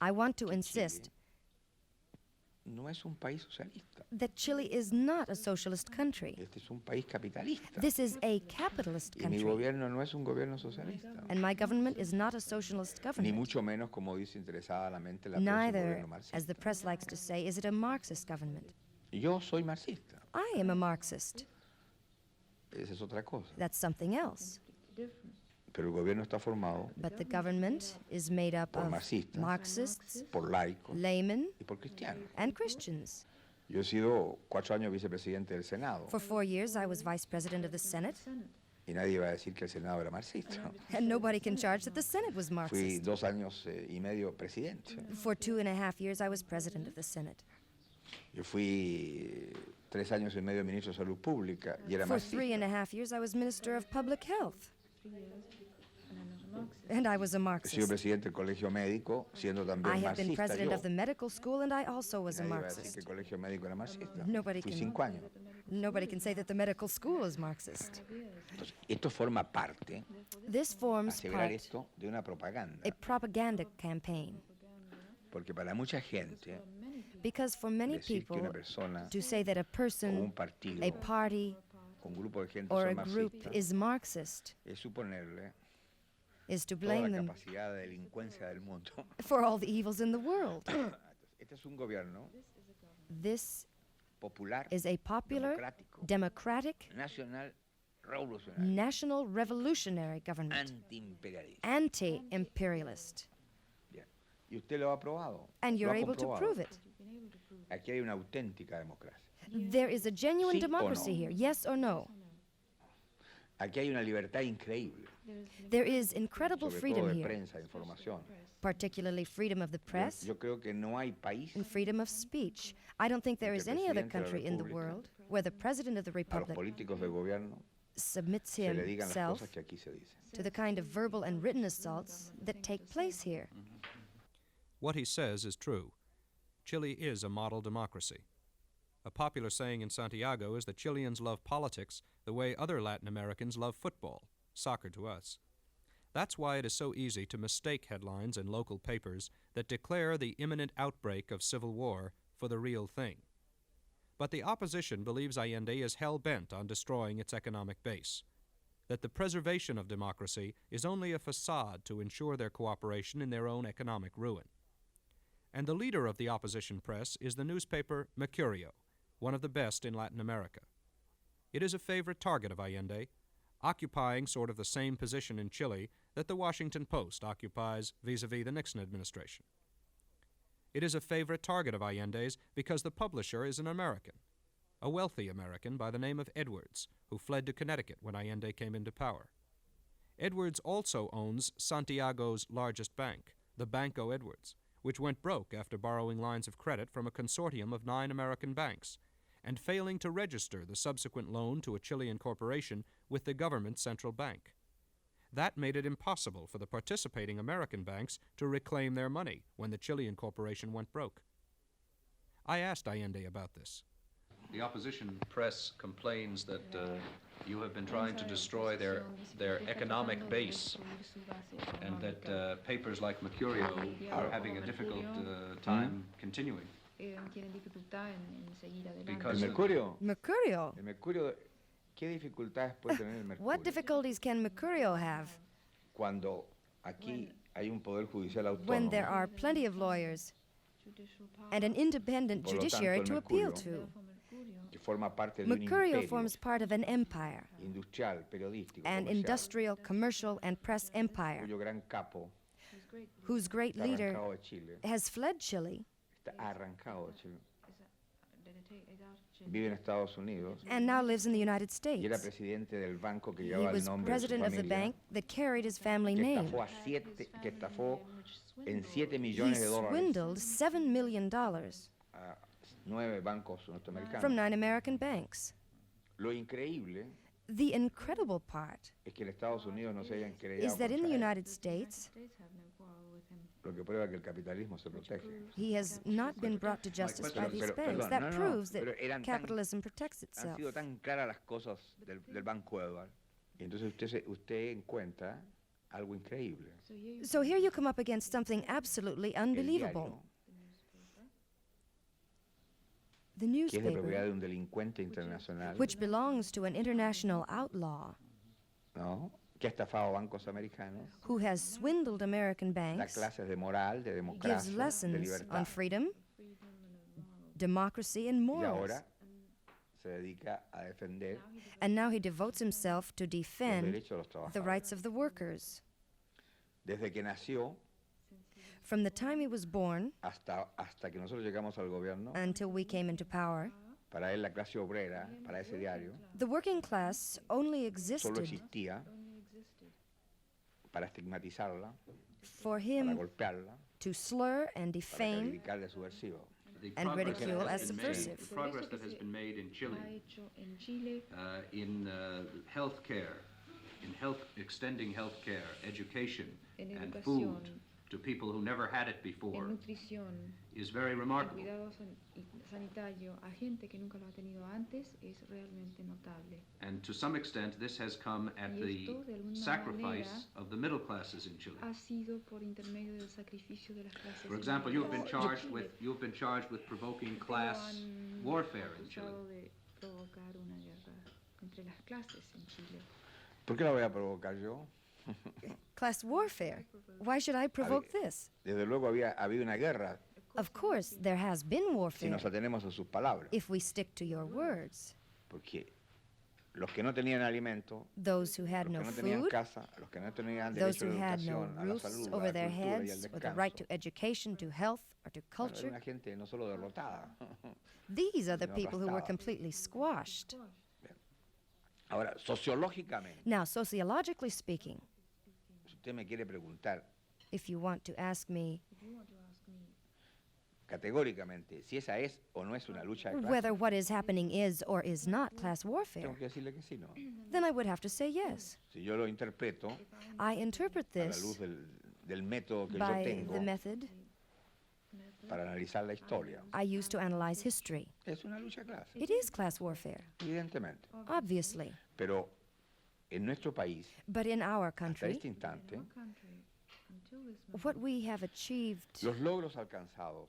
I want to insist no es un país socialista. that Chile is not a socialist country. Este es un país capitalista. This is a capitalist Y mi country. gobierno no es un gobierno socialista. And my government is not a socialist Ni government. mucho menos, como dice interesadamente la prensa, un Neither, gobierno as the marxista. press likes to say, is it a Marxist government. Yo soy marxista. I am a Marxist. Esa es otra cosa. That's something else. Pero el gobierno está formado But the government is made up por of marxistas, Marxists, por laicos laymen, y por cristianos. and Christians. Yo he sido 4 años vicepresidente del Senado For 4 years, I was vice president of the Senate, y nadie va a decir que el Senado era marxista. and nobody can charge that the Senate was Fui Marxist. 2 años y medio presidente. For 2.5 years, I was president of the Senate. Yo fui 3 años y medio ministro de Salud Pública y era For marxista. 3.5 years, I was Minister of Public Health, and I was a He sido Marxist. presidente del Colegio Médico, siendo I también have been marxista president yo. of the medical school, and I also was a Nadie va a decir que Marxist. el Colegio Médico era marxista. Nobody Fui can- 5 años. Nobody can say that the medical school is Marxist. Entonces, esto forma parte, This forms aseverar part esto, de una propaganda. a propaganda campaign, Porque para mucha gente, because for many decir que una people, persona to say that a o un person, partido a party, o un grupo de gente or son a group marxistas is Marxist es suponerle is to toda blame la them capacidad de delincuencia del mundo. for all the evils in the world. Este es un gobierno This popular, is a popular, democrático, democratic, nacional, revolucionario, national revolutionary government, antiimperialista. anti-imperialist. Bien. Y usted lo ha aprobado. And lo you're ha able to comprobado. prove it. Aquí hay una auténtica democracia. There is a genuine Sí o democracy no? here, yes or no? Aquí hay una libertad increíble, There is incredible sobre todo freedom de here, prensa, de información. particularly freedom of the press Yo creo que no hay país and freedom of speech. I don't think there is any other Presidente de la country in the República, world where the president of the a los republic políticos del gobierno submits se le digan las himself cosas que aquí se dicen. to the kind of verbal and written assaults that take place here. What he says is true. Chile is a model democracy. A popular saying in Santiago is that Chileans love politics the way other Latin Americans love football, soccer to us. That's why it is so easy to mistake headlines in local papers that declare the imminent outbreak of civil war for the real thing. But the opposition believes Allende is hell-bent on destroying its economic base, that the preservation of democracy is only a facade to ensure their cooperation in their own economic ruin. And the leader of the opposition press is the newspaper Mercurio, one of the best in Latin America. It is a favorite target of Allende, occupying sort of the same position in Chile that the Washington Post occupies vis-a-vis the Nixon administration. It is a favorite target of Allende's because the publisher is an American, a wealthy American by the name of Edwards, who fled to Connecticut when Allende came into power. Edwards also owns Santiago's largest bank, the Banco Edwards, which went broke after borrowing lines of credit from a consortium of 9 American banks and failing to register the subsequent loan to a Chilean corporation with the government central bank. That made it impossible for the participating American banks to reclaim their money when the Chilean corporation went broke. I asked Allende about this. The opposition press complains that you have been trying to destroy their economic base and that papers like Mercurio are having a difficult time continuing. Tienen dificultad en seguir adelante. Because El Mercurio, Mercurio. el Mercurio, ¿qué dificultades puede tener el Mercurio? What difficulties can Mercurio have Cuando aquí hay un poder judicial when autónomo, there are plenty of lawyers and an independent Por lo judiciary tanto, to el appeal Mercurio to? que forma parte de un Mercurio imperio forms part of an empire, industrial, periodístico, an comercial, industrial, commercial, and press empire, cuyo gran capo whose great está leader arrancado de Chile, has fled Chile está arrancado de Chile, vive en Estados Unidos and now lives in the United y era States. presidente del banco que He llevaba el was nombre de su president of the familia, bank that carried his family que name. estafó en 7 He millones de dólares swindled $7 million a 9 bancos from norteamericanos. 9 American banks. Lo increíble The incredible part es que en Estados Unidos no se hayan is creado that in the contra él, United States, lo que prueba que el capitalismo se protege. he has not been brought to justice by these banks. Perdón, That no, no, proves pero that eran capitalism protects Han itself. sido tan claras las cosas del Banco Edward. Y entonces usted encuentra algo increíble. So here you come up against something absolutely El unbelievable. diario, The que es de propiedad newspaper, de un delincuente internacional, which belongs to an international outlaw ¿no? Que ha estafado bancos americanos, who has swindled American da banks, clases de moral, de gives democracia, de lessons on libertad. freedom, democracy, and Y morals. ahora se dedica a defender And now he devotes himself to los defend derechos de los the trabajadores. rights of the workers. Desde que nació From the time he was born hasta que nosotros llegamos al gobierno, until we came into power, para él la clase obrera, para ese diario, the working class only solo existed existía para estigmatizarla, for para him golpearla, to slur and para defame calificarle subversivo. The and progress ridicule that has as been made- subversive. The progress that has been made in Chile Ha hecho en Chile in health care, extending health care, education, En and educación, food to people who never had it en before nutrición, is very en remarkable. cuidado sanitario a gente que nunca lo ha tenido antes es realmente notable. And to some extent, this has come at Y the esto, de alguna sacrifice manera, of the middle classes in Chile. Ha sido por intermedio del sacrificio de las clases For example, you've been medias charged de with Chile. provoking Lo class han warfare in Chile. acusado de provocar una guerra entre las clases en Chile. ¿Por qué la voy a provocar yo? class warfare. Why should I provoke this? Desde luego había habido una guerra Of course, there has been si warfare nos atenemos a sus palabras, if we stick to your words. porque los que no tenían alimento, Those who had los no que no tenían food, casa, los que no tenían those derecho a who la had no educación, a la roofs salud, a over la their cultura y al heads, or the right to descanso. education, to health, or to Bueno, era culture, una gente no solo derrotada. these are the sino people who were aplastada. completely squashed. Ahora, sociológicamente, Now, sociologically speaking, si usted me quiere preguntar if you want to ask me categóricamente si esa es o no es una lucha de whether clases, what is happening is or is not class warfare, tengo que decirle que sí, ¿no? then I would have to say yes. Si yo lo interpreto I interpret a la luz this del método que yo by tengo the method para analizar la historia, I use to analyze history. es una lucha de clases, It is class warfare, evidentemente. obviously. Pero en nuestro país, But in our hasta country, este instante, Country, until this moment, what we have achieved los logros alcanzados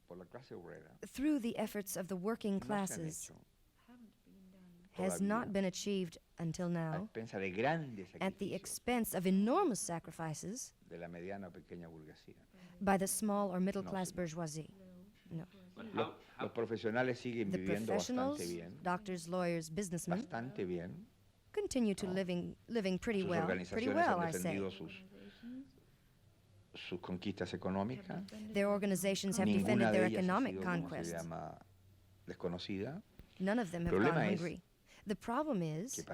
por la clase obrera through the efforts of the working no se han classes hecho haven't been done has todavía not been achieved until a now expensa de grandes at the sacrificios expense of enormous sacrifices de la mediana o pequeña burguesía. by the small or middle class señor. bourgeoisie. No. But Los profesionales siguen The viviendo professionals, bastante bien, doctors, lawyers, businessmen, bastante bien. continue to living pretty Sus well. Pretty organizaciones well, han I say. defendido sus conquistas económicas. Their organizations have Ninguna defended de their ellas ha economic sido, como se conquests. llama, desconocida. None of them have Problema gone es hungry. The problem Que is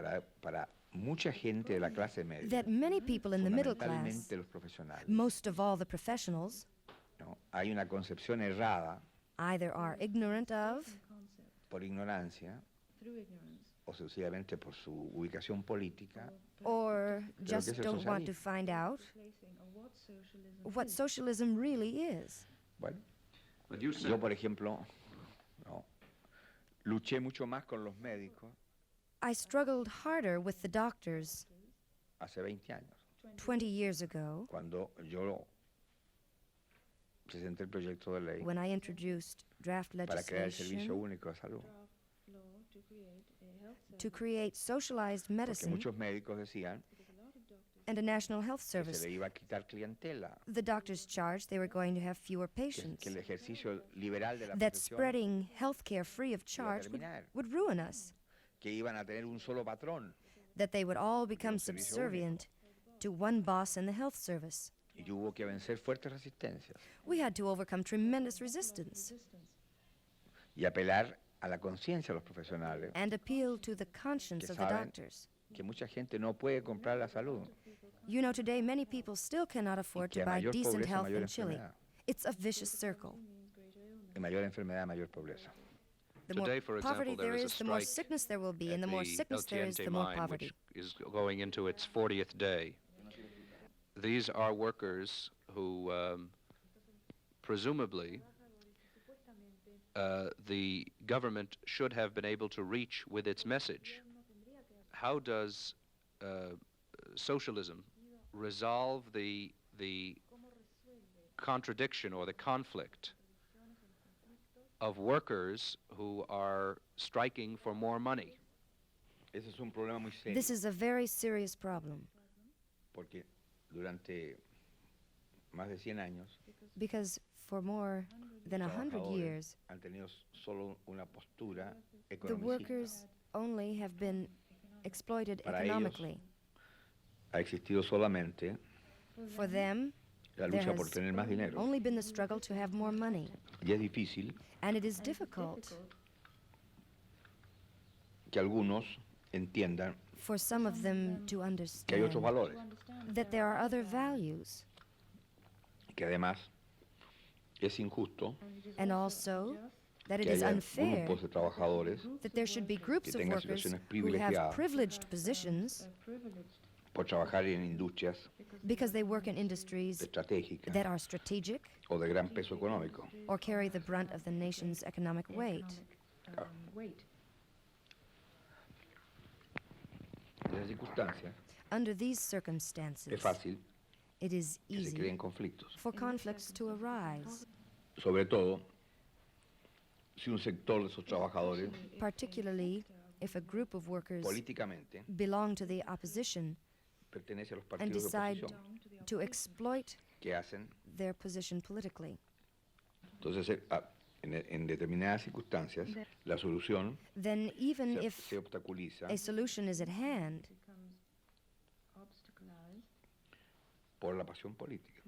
para mucha gente de la clase media, that many people in the middle class, fundamentalmente los profesionales, most of all the professionals, ¿no? Hay una concepción errada either are ignorant of por ignorancia through ignorance. o sencillamente por su ubicación política or que just es el don't want to socialismo. find out Placing of what socialism what is. socialism really is. Bueno, But you said yo por ejemplo, ¿no? Luché mucho más con los médicos I struggled harder with the doctors hace 20 años, 20 years ago cuando yo presenté el proyecto de ley when I introduced draft para crear el Servicio legislation Único de Salud. Law to create a health to create socialized Porque medicine muchos médicos decían and a national health que se service. le iba a quitar clientela, The doctors charged they were going to have fewer que patients, el ejercicio liberal de la that profesión, spreading health care free of charge would ruin us, que iban a tener un solo patrón. that they would all become servicio subservient to one boss in the health service. Y hubo que vencer fuertes resistencias We had to overcome tremendous resistance y apelar a la conciencia de los profesionales, and appeal to the conscience que of the saben doctors. que mucha gente no puede comprar la salud. You know, today many people still cannot afford que to a buy mayor decent pobreza, health mayor in Chile. enfermedad. It's a vicious circle. Y mayor enfermedad, mayor pobreza. The Today, more for poverty example, there there is a is, the more strike sickness there will be, and the at more the sickness El there is, Tiente the more mine, poverty. which is going into its 40th day. These are workers who presumably the government should have been able to reach with its message. How does socialism resolve the contradiction or the conflict of workers who are striking for more money? Ese es un problema muy serio, This is a very serious problem porque durante más de 100 años because for more than 100 trabajadores years, han tenido solo una postura the economicista. workers only have been exploited Para ellos, economically. Ha existido solamente For them, la there lucha por has tener más dinero. only been the struggle to have more money. Y es difícil And it is difficult que algunos entiendan for some of them to que hay otros understand valores, that there are other values, que además es injusto and also that it que is haya unfair grupos de trabajadores that there should be groups que of tengan workers situaciones who have privilegiadas privileged positions por trabajar en industrias because they work in industries estratégicas that are strategic o de gran peso económico. or carry the brunt of the nation's economic weight. En esas circunstancias Under these es circumstances, fácil it is que se easy creen conflictos, for conflicts to arise, sobre todo si un sector de esos trabajadores particularly if a group of workers políticamente belong to the opposition pertenece a los and partidos de decide oposición to exploit que hacen. their position politically. Entonces, en determinadas circunstancias, la solución Then even if se obstaculiza a solution is at hand por la pasión política.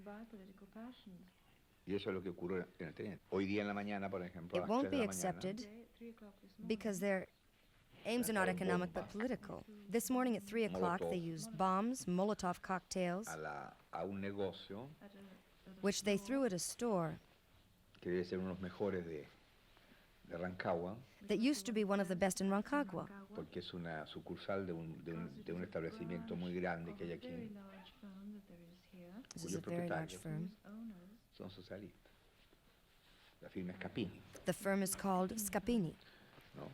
Y eso es lo que ocurre en el teniente. Hoy día en la mañana, por ejemplo, a it las won't 3 de be la mañana, accepted because their aims are not economic but political. This morning at 3 o'clock, they used bombs, Molotov cocktails, a un negocio which they threw at a store que debe ser uno de los mejores de Rancagua, that used to be one of the best in Rancagua porque es una sucursal de un establecimiento muy grande que hay aquí, This is a very large firm. son socialistas. La firma es Capini, The firm is called Scapini. ¿no?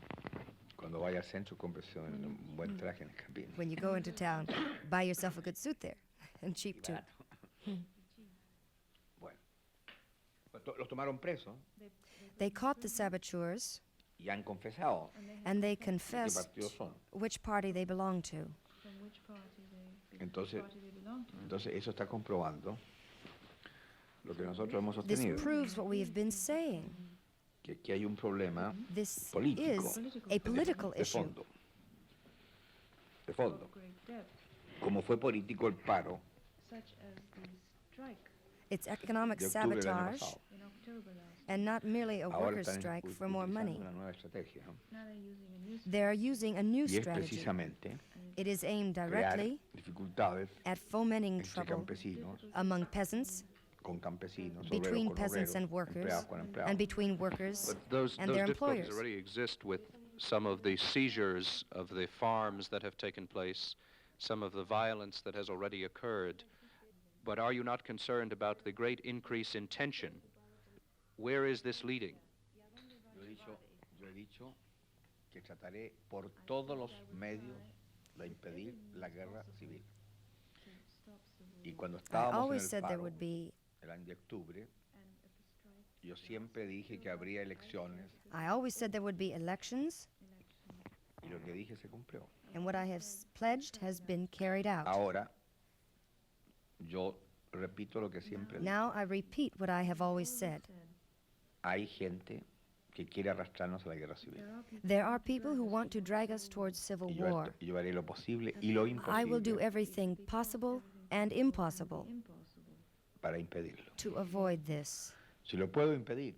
Cuando vaya al centro, cómprese un buen traje en Capini. When you go into town, buy yourself a good suit there, and cheap too. Bueno, los tomaron presos They caught the saboteurs, y han confesado and they de qué confessed partido son. which party they belong to. Entonces eso está comprobando lo que nosotros hemos This sostenido, proves what we have been saying. que hay un problema This político is a political de issue. fondo. De fondo. Como fue político el paro It's economic de octubre del año sabotage pasado. and not merely a Ahora workers' están strike for more utilizando money. una nueva estrategia, ¿no? They are using a new Y es strategy. precisamente It is aimed crear directly dificultades at fomenting entre trouble campesinos, among peasants, con campesinos, between obreros con peasants obreros, and workers, empleados con empleados. and between workers But those and their difficulties employers. already exist with some of the seizures of the farms that have taken place, some of the violence that has already occurred. But are you not concerned about the great increase in tension? Where is this leading? Yo he dicho que trataré por todos los medios de impedir la guerra civil. Y cuando I estábamos always en el said there paro, would be el año de octubre, yo siempre dije que habría elecciones I always said there would be elections, y lo que dije se cumplió. and what I have pledged has been carried out. Ahora, yo repito lo que siempre digo. Now I repeat what I have always said. Hay gente que quiere arrastrarnos a la guerra civil. There are people who want to drag us towards civil Y war. yo haré lo posible y lo I will do imposible everything possible and impossible para impedirlo. to avoid this. Si lo puedo impedir,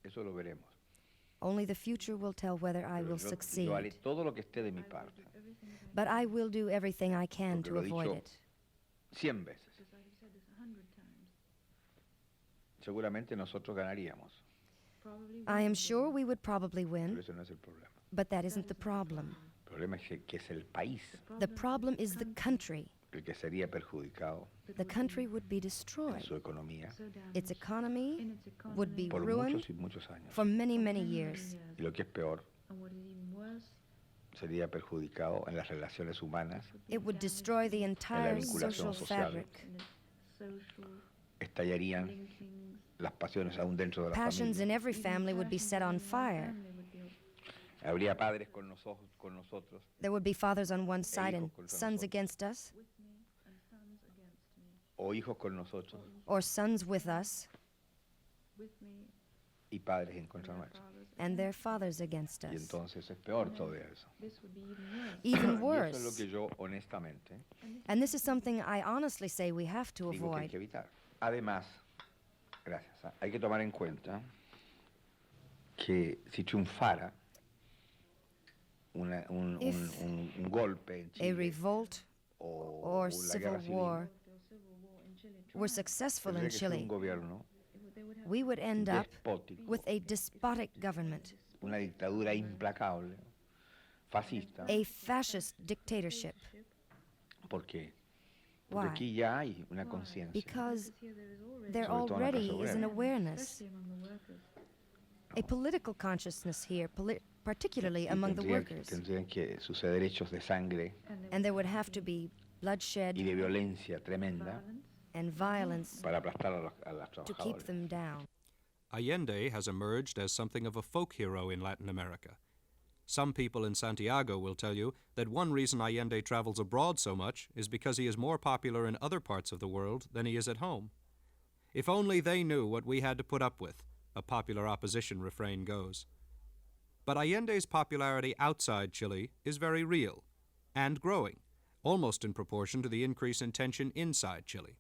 eso lo veremos. Only the future will tell whether I Pero will yo succeed. haré todo lo que esté de mi parte, But I will do everything I can Porque to lo he avoid dicho it. 100 veces. Seguramente nosotros ganaríamos, I am sure we would probably pero win, ese no es el problema. but that isn't the problem. El problema es que es el país The problem is the country. el que sería perjudicado The country would be en destroyed. su economía Its economy would be por ruined muchos y muchos años. for many, many years. Y lo que es peor, sería perjudicado en las relaciones humanas, It would destroy the entire vinculación social social. fabric. estallarían las pasiones aún dentro de la Passions familia. in every family would be set on fire. Habría padres con nosotros, There would be fathers on one side and hijos contra sons nosotros. against us, o hijos con nosotros or sons with us y padres en contra nuestra. and their fathers against Y us. entonces es peor todavía eso. Even Y eso es lo worse. que yo honestamente And this is something I honestly say we have to digo que hay avoid. que evitar. Además, gracias, hay que tomar en cuenta que si triunfara If un golpe en A Chile revolt or la civil guerra civil, war were successful tendría in que ser un Chile, gobierno we would end up despótico, with a despotic government, una dictadura implacable, fascista. a fascist dictatorship. ¿Por qué? Why? Porque aquí ya hay una conciencia. Because there Sobre todo en la already clase is an obrera. awareness, a political consciousness here, particularly Y among the tendrían, workers. tendrían que sus derechos de sangre And there would have to be y bloodshed de violencia tremenda and violence para aplastar a las to keep trabajadoras. them down. Allende has emerged as something of a folk hero in Latin America. Some people in Santiago will tell you that one reason Allende travels abroad so much is because he is more popular in other parts of the world than he is at home. If only they knew what we had to put up with, a popular opposition refrain goes. But Allende's popularity outside Chile is very real and growing, almost in proportion to the increase in tension inside Chile.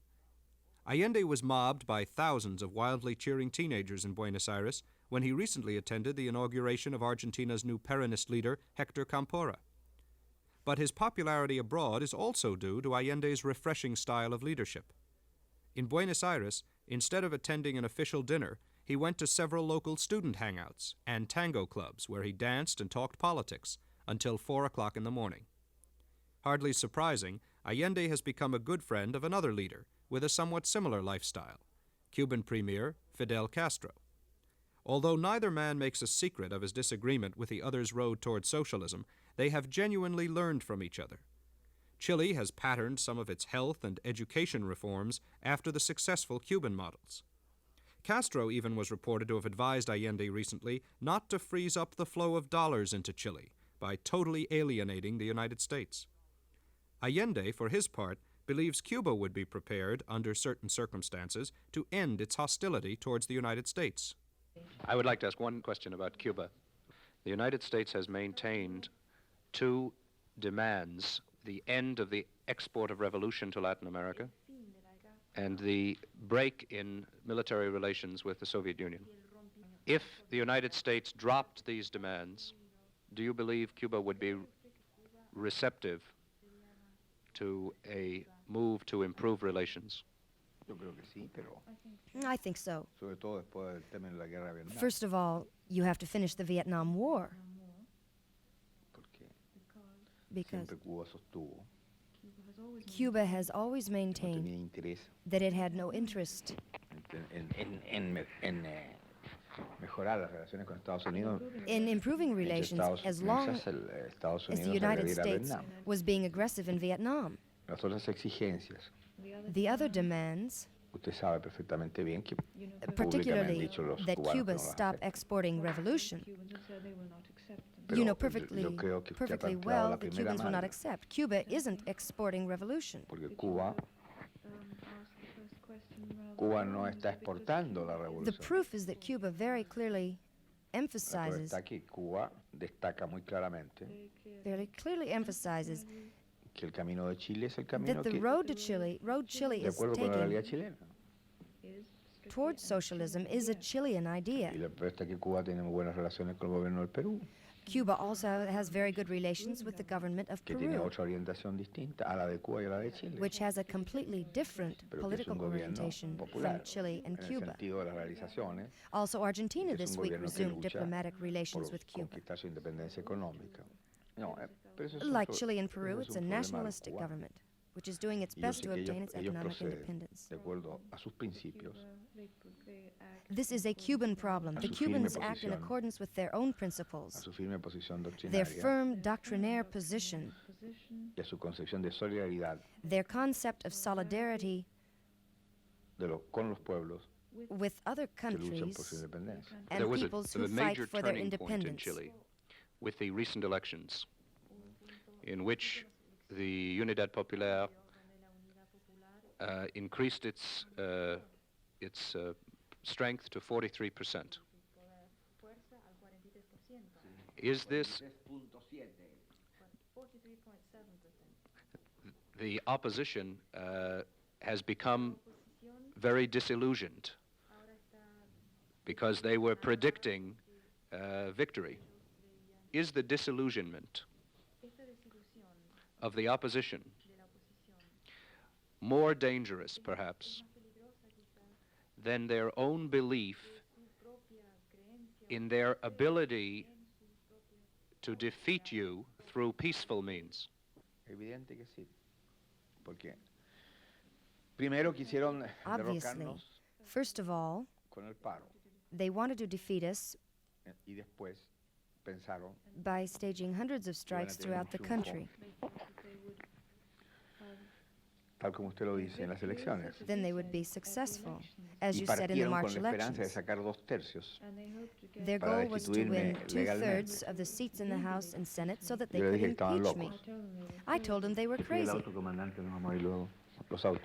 Allende was mobbed by thousands of wildly cheering teenagers in Buenos Aires when he recently attended the inauguration of Argentina's new Peronist leader, Hector Campora. But his popularity abroad is also due to Allende's refreshing style of leadership. In Buenos Aires, instead of attending an official dinner, he went to several local student hangouts and tango clubs where he danced and talked politics until 4 o'clock in the morning. Hardly surprising, Allende has become a good friend of another leader with a somewhat similar lifestyle, Cuban Premier Fidel Castro. Although neither man makes a secret of his disagreement with the other's road toward socialism, they have genuinely learned from each other. Chile has patterned some of its health and education reforms after the successful Cuban models. Castro even was reported to have advised Allende recently not to freeze up the flow of dollars into Chile by totally alienating the United States. Allende, for his part, believes Cuba would be prepared, under certain circumstances, to end its hostility towards the United States. I would like to ask one question about Cuba. The United States has maintained two demands: the end of the export of revolution to Latin America and the break in military relations with the Soviet Union. If the United States dropped these demands, do you believe Cuba would be receptive to a move to improve relations? Yo creo que sí, pero I think so. sobre todo después del término de la guerra de Vietnam. First of all, you have to finish the Vietnam War Porque because siempre Cuba sostuvo Cuba has always que no maintained tenía interés that it had no interest en mejorar las relaciones con Estados Unidos. in improving mientras relations Estados- as long mientras Estados as the Unidos United agrediera a States Vietnam. was being aggressive in Vietnam. Las otras exigencias, The other demands, usted sabe perfectamente bien que públicamente han particularly dicho los that cubanos Cuba que no las stop aceptan. exporting revolution, Pero you know yo perfectly, creo que usted ha perfectly planteado well la the primera Cubans will not mala, accept. Cuba isn't exporting revolution. porque Cuba no está exportando la The revolución. proof is that Cuba very clearly La prueba emphasizes, está que Cuba destaca muy claramente emphasizes que el camino de Chile es el camino that the que, road Chile de is acuerdo con la realidad taking chilena. towards socialism is a Chilean idea. Y la prueba está que Cuba tiene muy buenas relaciones con el gobierno del Perú, Cuba also has very good relations with the government of que tiene Peru, otra orientación distinta a la de Cuba y a la de Chile, which has a completely different pero que es political un gobierno orientation popular from Chile and en el Cuba. sentido de las realizaciones, Also, Argentina es un this week gobierno que resumed lucha diplomatic relations por with Cuba. conquistar su independencia económica. No, pero eso es Like otro- Chile and eso Peru, es it's a un problema nationalistic cubano. government. which is doing its Y yo best sé to que obtain its ellos economic proceden independence. de acuerdo a sus principios, This is a Cuban problem. A The su firme Cubans act in posición. accordance with their own a principles, su firme posición their doctrinaria firm doctrinaire position, y a su concepción de solidaridad their concept of solidarity con los pueblos with other que luchan por su countries independencia. and There was peoples a who fight major for their turning point in independence. Chile with the recent elections in which the Unidad Popular increased its strength to 43%. Is this the opposition has become very disillusioned because they were predicting victory. Is the disillusionment of the opposition more dangerous, perhaps, than their own belief in their ability to defeat you through peaceful means? Evidente que sí, porque primero quisieron Obviously, derrocarnos first of all, con el paro they wanted to defeat us y después pensaron by staging hundreds of strikes throughout the country. tal como usted lo dice en las elecciones, Then they would be successful, as y you said in the partieron March con la esperanza de elections. sacar 2/3. Their para goal was to win destituirme 2/3 of the seats in the House and Senate so that they Yo le could dije que estaban impeach me. locos. I told them they were Que soy el crazy. autocomandante, nos vamos a ir luego los autos.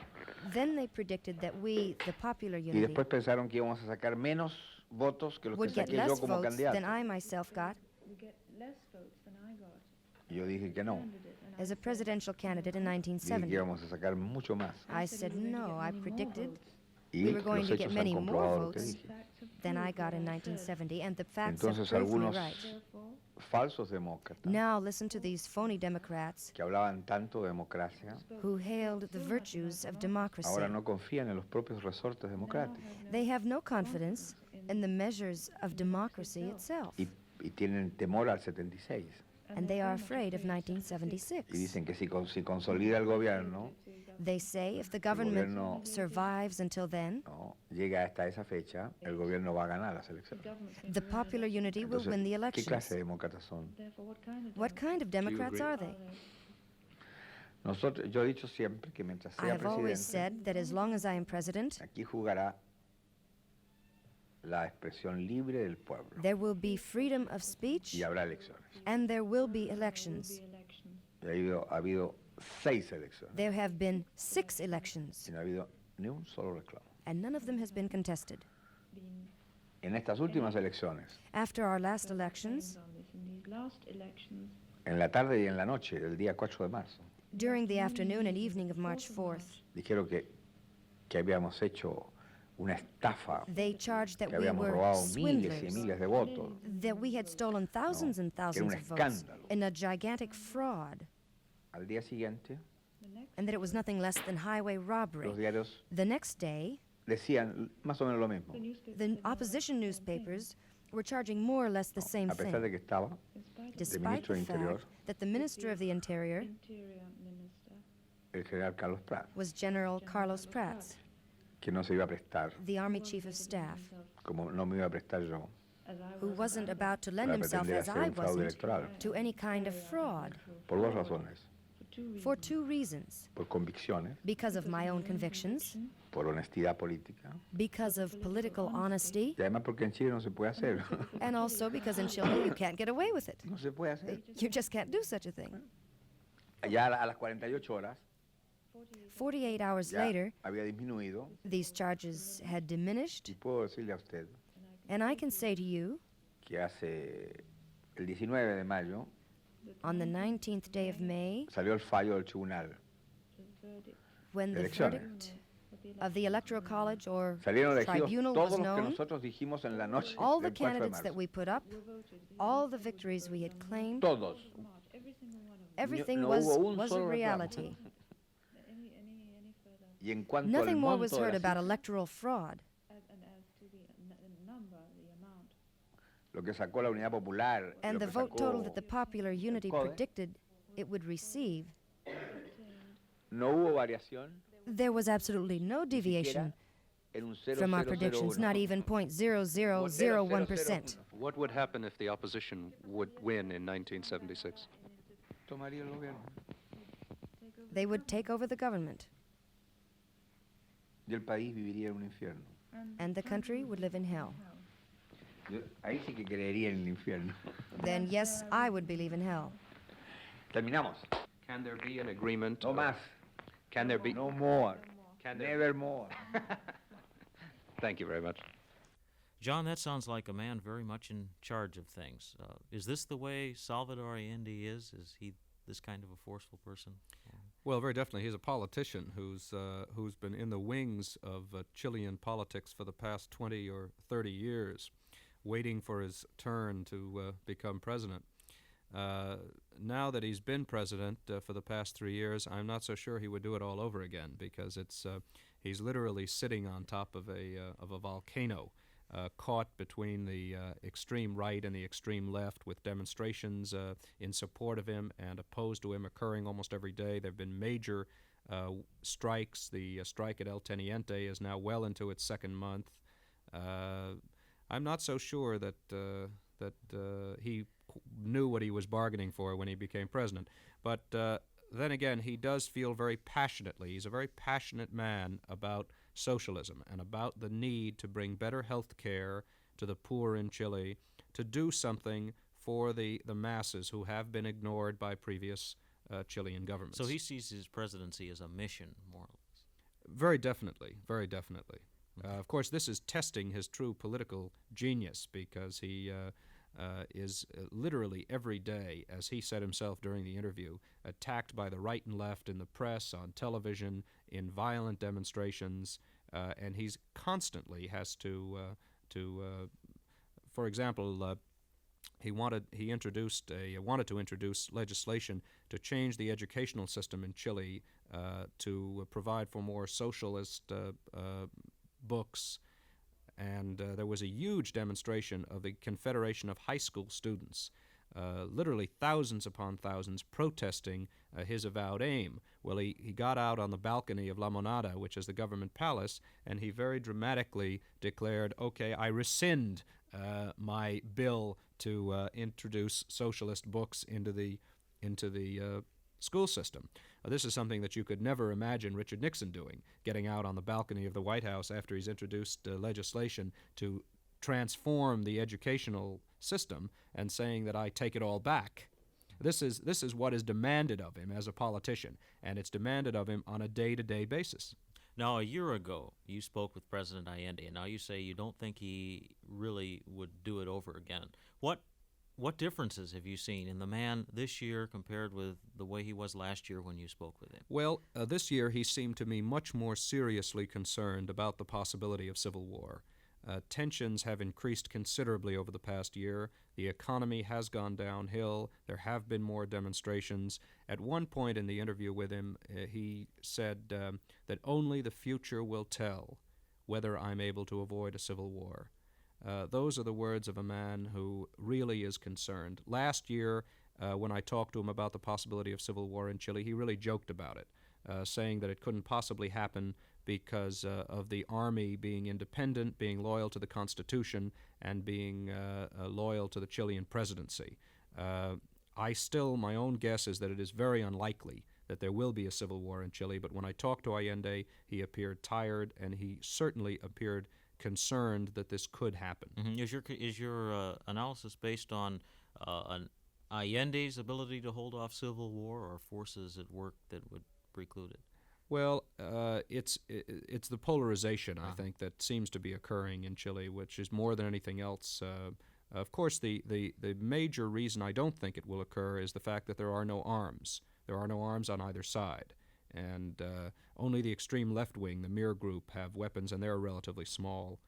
Then they predicted that we, the Popular Y Unity, después pensaron que íbamos a sacar menos votos que los que would get saqué yo less como votes candidato. than I myself got Y yo dije que no, as a presidential candidate in dije que 1970. íbamos a sacar mucho más. I said no. I predicted Y we were going los to get hechos han many more comprobado lo que votes dije. than I got in 1970, and the facts have Entonces proved me algunos right. falsos demócratas Now listen to these phony Democrats que hablaban tanto de democracia, who hailed the virtues of democracy. ahora no confían en los propios resortes democráticos They have no confidence in the measures of democracy itself, y tienen temor al 76. and they are afraid of Y 1976. dicen que si consolida el gobierno, They say if the government gobierno- survives until then, no, llega hasta esa fecha, el gobierno va a ganar las elecciones. the Popular Unity will Entonces, win the ¿qué clase de elections. demócratas son? What kind of Democrats agree? are they? Yo he dicho siempre que mientras I sea have always presidente, said that as long as I am president, aquí jugará la expresión libre del pueblo there will be freedom of speech y habrá elecciones. and there will be elections. Y ha habido 6 elecciones There have been 6 elections, y no ha habido ni un solo reclamo. and none of them has been contested. En estas últimas elecciones, After our last elections, en la tarde y en la noche del día 4 de marzo, during the afternoon and evening of March 4th, dijeron que habíamos hecho una estafa, they charged that que we habíamos were robado miles y swindlers, miles de votos. that we had stolen thousands and que era thousands un of votes escándalo. in a gigantic fraud, Al día siguiente, and that it was nothing less than highway robbery. los diarios The next day, decían más o menos lo mismo, the opposition newspapers were charging more or less the same a pesar de thing, que estaba despite ministro the de Interior, fact that the Minister of the Interior el general Carlos Prat, was General Carlos Prats, que no se iba a prestar, the Army Chief of Staff, como no me iba a prestar yo, who wasn't about to lend para himself, pretender as hacer I un fraude wasn't, electoral, to any kind of fraud, por 2 razones, for 2 reasons. por convicciones, Because of my own convictions, por honestidad política, because of political honesty, y además porque en Chile no se puede hacer, and also because in Chile you can't get away with it. no se puede hacer. You just can't do such a thing. Ya a las 48 horas 48 hours ya later, había disminuido, these charges had diminished, y puedo decirle a usted and I can say to you, que hace el 19 de mayo on the 19th day of May, salió el fallo del tribunal. when the Elecciones. verdict of the Electoral College or Salieron elegidos tribunal todos was los que known, nosotros dijimos en la noche all the del 4 de candidates that marzo. we put up, all the victories we had claimed, Todos. everything no was hubo un a solo reclamo. reality. Y en cuanto al Nothing more was monto de heard la about cifra, electoral fraud. lo que sacó la Unidad Popular, And lo the que vote total sacó that the Popular Unity CODE, predicted it would receive No hubo variación There was absolutely no deviation en un from our predictions, 0,001. not even 0.0001%. What would happen if the opposition would win in 1976? Tomaría el gobierno. They would take over the government, Y el país viviría en un infierno. and the country would live in hell. Ahí sí que creería en el infierno. Then, yes, I would believe in hell. Terminamos. Can there be an agreement? No más. Can there be? No more. Can there? Never more. Thank you very much. John, that sounds like a man very much in charge of things. Is this the way Salvador Allende is? Is he this kind of a forceful person? Well, very definitely. He's a politician who's been in the wings of Chilean politics for the past 20 or 30 years, waiting for his turn to become president. Now that he's been president for the past 3 years, I'm not so sure he would do it all over again, because he's literally sitting on top of a volcano, caught between the extreme right and the extreme left, with demonstrations in support of him and opposed to him occurring almost every day. There have been major strikes. The strike at El Teniente is now well into its second month. I'm not so sure that he knew what he was bargaining for when he became president. But then again, he does feel very passionately. He's a very passionate man about socialism and about the need to bring better health care to the poor in Chile, to do something for the masses who have been ignored by previous Chilean governments. So he sees his presidency as a mission, more or less. Very definitely, very definitely. Of course, this is testing his true political genius, because he is literally every day, as he said himself during the interview, attacked by the right and left in the press, on television, in violent demonstrations, and he's constantly has to for example, he wanted to introduce legislation to change the educational system in Chile to provide for more socialist books. And there was a huge demonstration of the Confederation of High School Students, literally thousands upon thousands protesting his avowed aim. Well, he got out on the balcony of La Monada, which is the government palace, and he very dramatically declared, okay, I rescind my bill to introduce socialist books into the school system. This is something that you could never imagine Richard Nixon doing, getting out on the balcony of the White House after he's introduced legislation to transform the educational system and saying that I take it all back. This is what is demanded of him as a politician, and it's demanded of him on a day-to-day basis. Now, a year ago, you spoke with President Allende, and now you say you don't think he really would do it over again. What differences have you seen in the man this year compared with the way he was last year when you spoke with him? Well, this year he seemed to me much more seriously concerned about the possibility of civil war. Tensions have increased considerably over the past year. The economy has gone downhill. There have been more demonstrations. At one point in the interview with him, he said that only the future will tell whether I'm able to avoid a civil war. Those are the words of a man who really is concerned. Last year, when I talked to him about the possibility of civil war in Chile, he really joked about it, saying that it couldn't possibly happen because of the army being independent, being loyal to the Constitution, and being loyal to the Chilean presidency. My own guess is that it is very unlikely that there will be a civil war in Chile, but when I talked to Allende, he appeared tired, and he certainly appeared concerned that this could happen. Mm-hmm. Is your analysis based on Allende's ability to hold off civil war, or forces at work that would preclude it? Well, it's the polarization, I think, that seems to be occurring in Chile, which is more than anything else. Of course, the major reason I don't think it will occur is the fact that there are no arms. There are no arms on either side. And only the extreme left wing, the Mir Group, have weapons, and they're a relatively small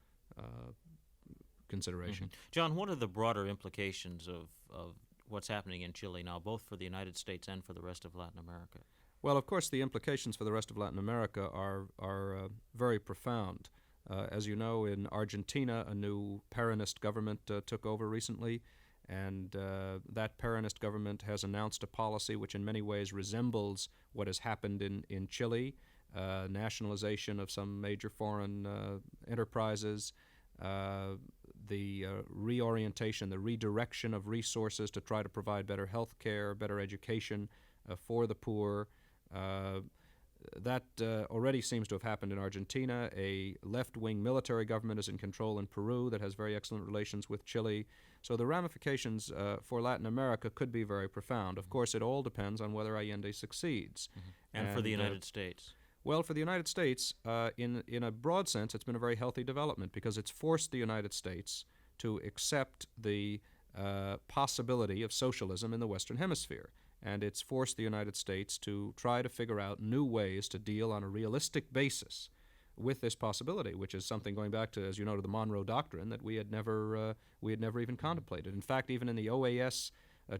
consideration. Mm-hmm. John, what are the broader implications of what's happening in Chile now, both for the United States and for the rest of Latin America? Well, of course, the implications for the rest of Latin America are very profound. As you know, in Argentina, a new Peronist government took over recently, And that Peronist government has announced a policy which in many ways resembles what has happened in Chile, nationalization of some major foreign enterprises, the reorientation, the redirection of resources to try to provide better health care, better education for the poor. That already seems to have happened in Argentina. A left-wing military government is in control in Peru that has very excellent relations with Chile. So the ramifications for Latin America could be very profound. Of course, it all depends on whether Allende succeeds. And for the United States? Well, for the United States, in a broad sense, it's been a very healthy development because it's forced the United States to accept the possibility of socialism in the Western Hemisphere. And it's forced the United States to try to figure out new ways to deal on a realistic basis with this possibility, which is something going back to, as you know, to the Monroe Doctrine that we had never even contemplated. In fact, even in the OAS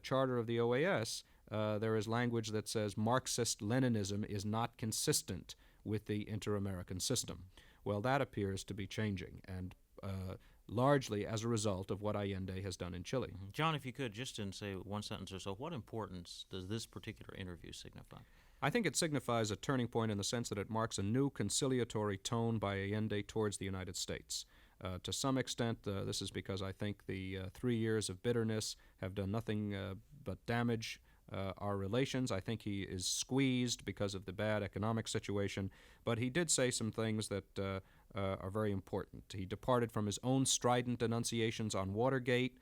charter of the OAS, there is language that says Marxist-Leninism is not consistent with the inter-American system. Well, that appears to be changing, and largely as a result of what Allende has done in Chile. John, if you could, just in, say, one sentence or so, what importance does this particular interview signify? I think it signifies a turning point in the sense that it marks a new conciliatory tone by Allende towards the United States. To some extent, this is because I think the 3 years of bitterness have done nothing but damage our relations. I think he is squeezed because of the bad economic situation, but he did say some things that are very important. He departed from his own strident enunciations on Watergate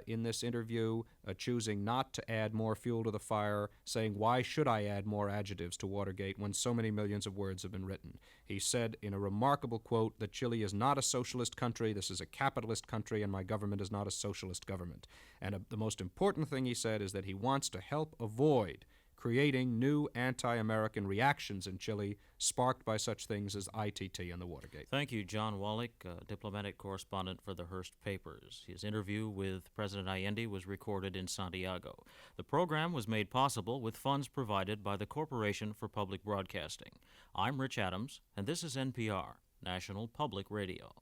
in this interview, choosing not to add more fuel to the fire, saying, why should I add more adjectives to Watergate when so many millions of words have been written? He said in a remarkable quote that Chile is not a socialist country, this is a capitalist country, and my government is not a socialist government. And the most important thing he said is that he wants to help avoid creating new anti-American reactions in Chile sparked by such things as ITT and the Watergate. Thank you, John Wallach, diplomatic correspondent for the Hearst Papers. His interview with President Allende was recorded in Santiago. The program was made possible with funds provided by the Corporation for Public Broadcasting. I'm Rich Adams, and this is NPR, National Public Radio.